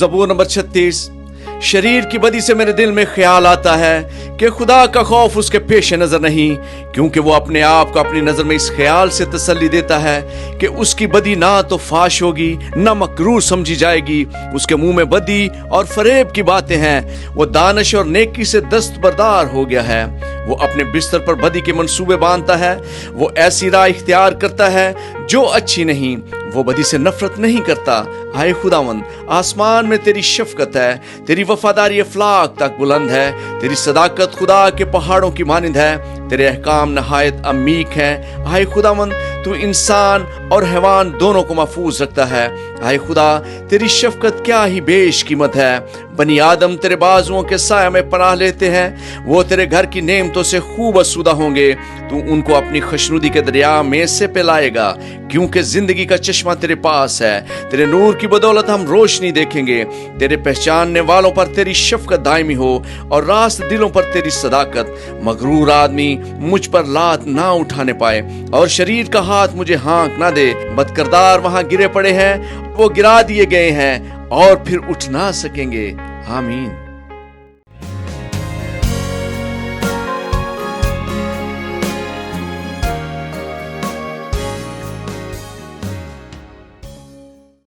ज़बूर number 36। शरीर की बदी से मेरे दिल में ख्याल आता है कि खुदा का खौफ उसके पेश नजर नहीं, क्योंकि वो अपने आप को अपनी नजर में इस ख्याल से तसल्ली देता है कि उसकी बदी ना तो फाश होगी ना मकरूर समझी जाएगी। उसके मुंह में बदी और फरेब की बातें हैं। वो दानिश और नेकी से दस्तबरदार हो गया है। वो अपने बिस्तर पर बदी के मंसूबे बांधता है। वो ऐसी राह इख्तियार करता है जो अच्छी नहीं। वो बदी से नफरत नहीं करता। हाय खुदावंद, आसमान में तेरी शफकत है, तेरी वफादारी अफलाक तक बुलंद है, तेरी सदाकत खुदा के पहाड़ों की मानिंद है, तेरे अहकाम नहायत अमीक हैं। हाय खुदावंद, तू इंसान और हैवान दोनों को महफूज रखता है। हाय खुदा, तेरी शफकत क्या ही बेश कीमत है। बनी आदम तेरे बाजुओं के साया में पनाह लेते हैं। वो तेरे घर की नेमतों से खूब आसूदा होंगे। तू उनको अपनी खुशनुदी के दरिया में से पिलाएगा, क्योंकि जिंदगी का चश्मा तेरे पास है। तेरे नूर की बदौलत हम रोशनी देखेंगे। तेरे पहचानने वालों पर तेरी शफकत दायमी हो और रास्त दिलों पर तेरी सदाकत। मगरूर आदमी मुझ पर लात ना उठाने पाए और शरीर का हाथ मुझे हाँक ना दे। बदकिरदार वहां गिरे पड़े हैं, वो गिरा दिए गए हैं और फिर उठ ना सकेंगे। आमीन।